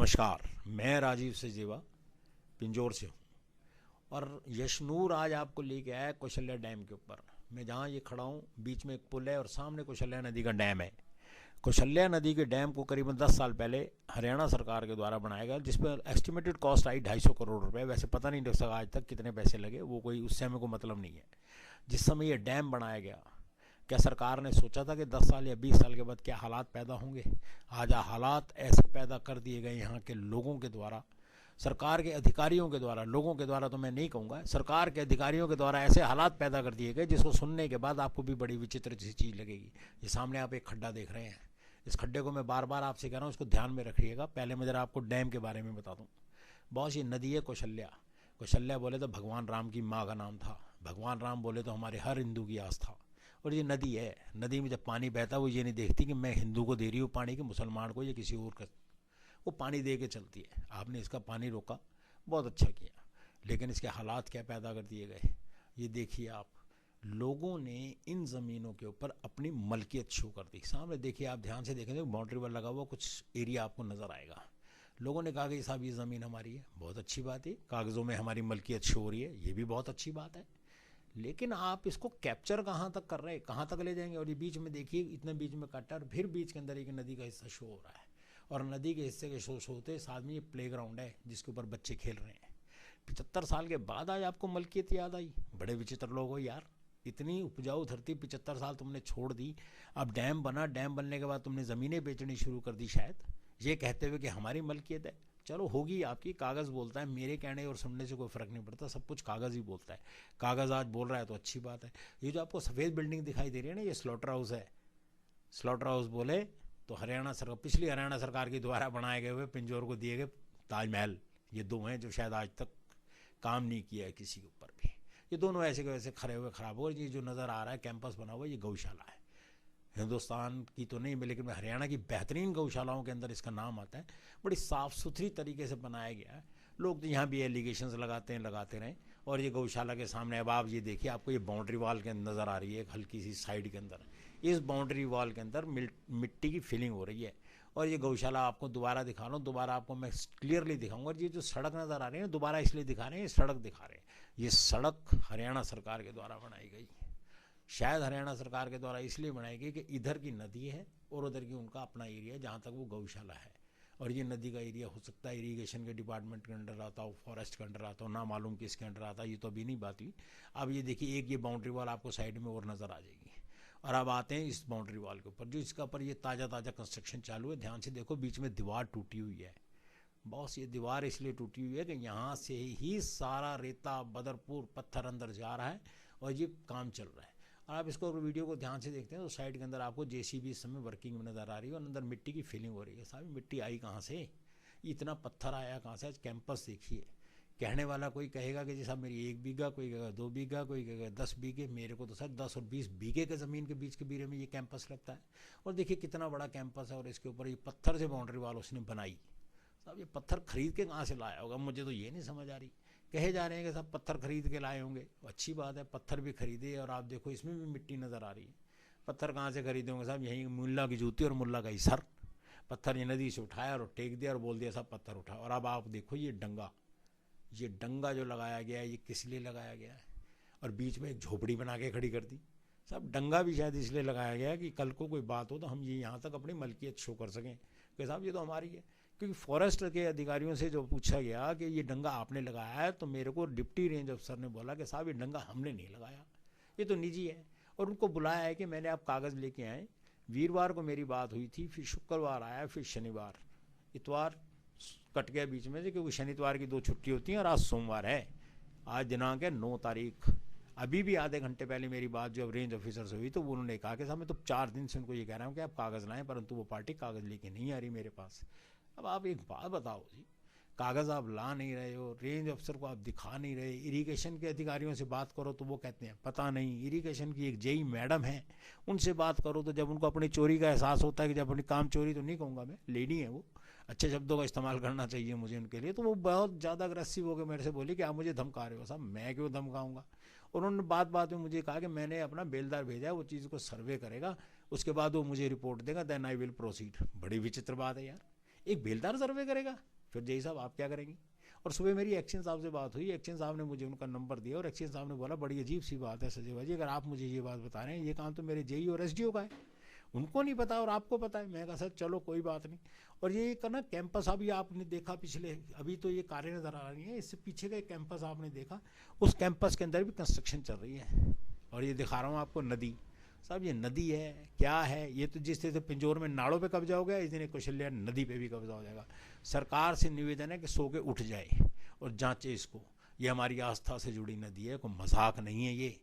नमस्कार, मैं राजीव सचदेवा पिंजौर से हूँ और यशनूर आज आपको लेके आया है कौशल्या डैम के ऊपर। मैं जहाँ ये खड़ा हूँ बीच में एक पुल है और सामने कौशल्या नदी का डैम है। कौशल्या नदी के डैम को करीबन 10 साल पहले हरियाणा सरकार के द्वारा बनाया गया, जिस पर एस्टिमेटेड कॉस्ट आई 250 करोड़ रुपए। वैसे पता नहीं डॉक्टर साहब आज तक कितने पैसे लगे, वो कोई उससे हमें को मतलब नहीं है। जिस समय ये डैम बनाया गया, क्या सरकार ने सोचा था कि 10 साल या 20 साल के बाद क्या हालात पैदा होंगे? आज हालात ऐसे पैदा कर दिए गए यहाँ के लोगों के द्वारा, सरकार के अधिकारियों के द्वारा। लोगों के द्वारा तो मैं नहीं कहूँगा, सरकार के अधिकारियों के द्वारा ऐसे हालात पैदा कर दिए गए जिसको सुनने के बाद आपको भी बड़ी विचित्र सी चीज़ लगेगी। ये सामने आप एक खड्डा देख रहे हैं, इस खड्डे को मैं बार बार आपसे कह रहा हूँ, इसको ध्यान में रखिएगा। पहले मैं जरा आपको डैम के बारे में बता दूँ। बहुत ये नदी है कौशल्या। कौशल्या बोले तो भगवान राम की माँ का नाम था, भगवान राम बोले तो हमारे हर हिंदू की आस्था। और ये नदी है, नदी में जब पानी बहता है वो ये नहीं देखती कि मैं हिंदू को दे रही हूँ पानी, कि मुसलमान को या किसी और को, वो पानी दे के चलती है। आपने इसका पानी रोका, बहुत अच्छा किया, लेकिन इसके हालात क्या पैदा कर दिए गए ये देखिए आप। लोगों ने इन ज़मीनों के ऊपर अपनी मलकियत शो कर दी। सामने देखिए, आप ध्यान से देखेंगे बाउंड्री वॉल लगा हुआ कुछ एरिया आपको नज़र आएगा। लोगों ने कहा कि साहब ये ज़मीन हमारी है, बहुत अच्छी बात है, कागज़ों में हमारी मलकियत शो हो रही है, ये भी बहुत अच्छी बात है। लेकिन आप इसको कैप्चर कहाँ तक कर रहे हैं, कहाँ तक ले जाएंगे? और ये बीच में देखिए, इतने बीच में कटा और फिर बीच के अंदर एक नदी का हिस्सा शो हो रहा है। और नदी के हिस्से के शो होते साथ में ये प्ले ग्राउंड है जिसके ऊपर बच्चे खेल रहे हैं। 75 साल के बाद आज आपको मलकियत याद आई? बड़े विचित्र लोग हो यार। इतनी उपजाऊ धरती 75 साल तुमने छोड़ दी, अब डैम बना, डैम बनने के बाद तुमने ज़मीनें बेचनी शुरू कर दी, शायद ये कहते हुए कि हमारी मलकियत है। चलो होगी आपकी, कागज़ बोलता है, मेरे कहने और सुनने से कोई फ़र्क नहीं पड़ता, सब कुछ कागज़ ही बोलता है। कागज़ आज बोल रहा है तो अच्छी बात है। ये जो आपको सफ़ेद बिल्डिंग दिखाई दे रही है ना, ये स्लॉटर हाउस है। स्लॉटर हाउस बोले तो हरियाणा सरकार, पिछली हरियाणा सरकार के द्वारा बनाए गए हुए पिंजौर को दिए गए ताजमहल, ये दो हैं जो शायद आज तक काम नहीं किया है किसी के ऊपर भी। ये दोनों ऐसे के वैसे खड़े हुए ख़राब हो। ये जो नज़र आ रहा है कैंपस बना हुआ, ये गौशाला है। हिंदुस्तान की तो नहीं, लेकिन हरियाणा की बेहतरीन गौशालाओं के अंदर इसका नाम आता है। बड़ी साफ़ सुथरी तरीके से बनाया गया है। लोग तो यहाँ भी एलिगेशंस लगाते हैं, लगाते रहें। और ये गौशाला के सामने अब आप ये देखिए, आपको ये बाउंड्री वॉल के अंदर नज़र आ रही है एक हल्की सी साइड के अंदर। इस बाउंड्री वॉल के अंदर मिट्टी की फिलिंग हो रही है। और ये गौशाला आपको दोबारा दिखा रहा हूँ, दोबारा आपको मैं क्लियरली दिखाऊंगा। ये जो सड़क नज़र आ रही है दोबारा इसलिए दिखा रहे हैं, ये सड़क दिखा रहे हैं। ये सड़क हरियाणा सरकार के द्वारा बनाई गई, शायद हरियाणा सरकार के द्वारा इसलिए बनाई गई कि इधर की नदी है और उधर की उनका अपना एरिया है जहाँ तक वो गौशाला है। और ये नदी का एरिया हो सकता है इरीगेशन के डिपार्टमेंट के अंडर आता हो, फॉरेस्ट के अंडर आता हो, ना मालूम किसके अंडर आता, ये तो अभी नहीं बात हुई। अब ये देखिए, एक ये बाउंड्री वॉल आपको साइड में और नज़र आ जाएगी। और अब आते हैं इस बाउंड्री वॉल के ऊपर, जो इसका ऊपर ये ताज़ा कंस्ट्रक्शन चालू है। ध्यान से देखो, बीच में दीवार टूटी हुई है। बॉस, ये दीवार इसलिए टूटी हुई है कि यहाँ से ही सारा रेता, बदरपुर, पत्थर अंदर जा रहा है और ये काम चल रहा है। और आप इसको वीडियो को ध्यान से देखते हैं तो साइड के अंदर आपको जेसीबी इस समय वर्किंग में नज़र आ रही है और अंदर मिट्टी की फिलिंग हो रही है। साहब मिट्टी आई कहाँ से? इतना पत्थर आया कहाँ से? आज कैंपस देखिए, कहने वाला कोई कहेगा कि जी साहब मेरी 1 बीघा, कोई कहेगा 2 बीघा, कोई कहेगा 10 बीघे। मेरे को तो सर 10 और 20 बीघे के ज़मीन के बीच के बीरे में ये कैंपस लगता है। और देखिए कितना बड़ा कैंपस है और इसके ऊपर ये पत्थर से बाउंड्री वाल उसने बनाई। साहब ये पत्थर खरीद के कहाँ से लाया होगा? मुझे तो ये नहीं समझ आ रही। कहे जा रहे हैं कि सब पत्थर खरीद के लाए होंगे, अच्छी बात है, पत्थर भी खरीदे। और आप देखो इसमें भी मिट्टी नज़र आ रही है। पत्थर कहाँ से खरीदे होंगे साहब? यहीं मुल्ला की जूती और मुल्ला का ही सर। पत्थर ये नदी से उठाया और टेक दिया और बोल दिया साहब पत्थर उठा। और अब आप देखो ये डंगा जो लगाया गया है, ये किस लिए लगाया गया है? और बीच में एक झोपड़ी बना के खड़ी कर दी। साहब डंगा भी शायद इसलिए लगाया गया है कि कल को कोई बात हो तो हम ये यहाँ तक अपनी मलकियत शो कर सकें कि साहब ये तो हमारी है। क्योंकि फॉरेस्ट के अधिकारियों से जो पूछा गया कि ये डंगा आपने लगाया है, तो मेरे को डिप्टी रेंज अफसर ने बोला कि साहब ये डंगा हमने नहीं लगाया, ये तो निजी है। और उनको बुलाया है कि मैंने आप कागज़ लेके आए। वीरवार को मेरी बात हुई थी, फिर शुक्रवार आया, फिर शनिवार, इतवार कट गया बीच में से, क्योंकि शनिवार की 2 छुट्टी होती हैं और आज सोमवार है। आज दिनांक है 9 तारीख। अभी भी आधे घंटे पहले मेरी बात जो रेंज ऑफिसर से हुई तो उन्होंने कहा कि साहब मैं तो 4 दिन से उनको ये कह रहा हूँ कि आप कागज़ लाएँ, परंतु वो पार्टी कागज़ लेके नहीं आ रही मेरे पास। अब आप एक बात बताओ जी, कागज़ आप ला नहीं रहे हो, रेंज अफसर को आप दिखा नहीं रहे, इरिगेशन के अधिकारियों से बात करो तो वो कहते हैं पता नहीं। इरिगेशन की एक जेई मैडम है, उनसे बात करो तो जब उनको अपनी चोरी का एहसास होता है कि जब अपनी काम चोरी तो नहीं कहूँगा मैं, लेडी है वो, अच्छे शब्दों का इस्तेमाल करना चाहिए मुझे उनके लिए, तो वो बहुत ज़्यादा अग्रेसिव हो गए मेरे से, बोली कि आप मुझे धमका रहे हो। साहब मैं क्यों धमकाऊँगा? उन्होंने बात में मुझे कहा कि मैंने अपना बेलदार भेजा है, वो चीज़ को सर्वे करेगा, उसके बाद वो मुझे रिपोर्ट देगा, देन आई विल प्रोसीड। बड़ी विचित्र बात है यार, एक बेलदार सर्वे करेगा? फिर जय साहब आप क्या करेंगे? और सुबह मेरी एक्शन साहब से बात हुई, एक्शन साहब ने मुझे उनका नंबर दिया और एक्शन साहब ने बोला बड़ी अजीब सी बात है संजय भाई जी, अगर आप मुझे ये बात बता रहे हैं, ये काम तो मेरे जेई और एसडीओ का है, उनको नहीं पता और आपको पता है। मैं कहा सर चलो कोई बात नहीं। और ये करना कैंपस अभी आपने देखा पिछले, अभी तो ये कार्य नज़र आ रही है, इससे पीछे का एक कैंपस आपने देखा, उस कैंपस के अंदर भी कंस्ट्रक्शन चल रही है। और ये दिखा रहा हूँ आपको नदी, साहब ये नदी है क्या है? ये तो जिस तरह से पिंजौर में नाड़ों पे कब्जा हो गया, इस दिन कौशल्या नदी पे भी कब्जा हो जाएगा। सरकार से निवेदन है कि सो के उठ जाए और जांचे इसको। ये हमारी आस्था से जुड़ी नदी है, कोई मजाक नहीं है ये।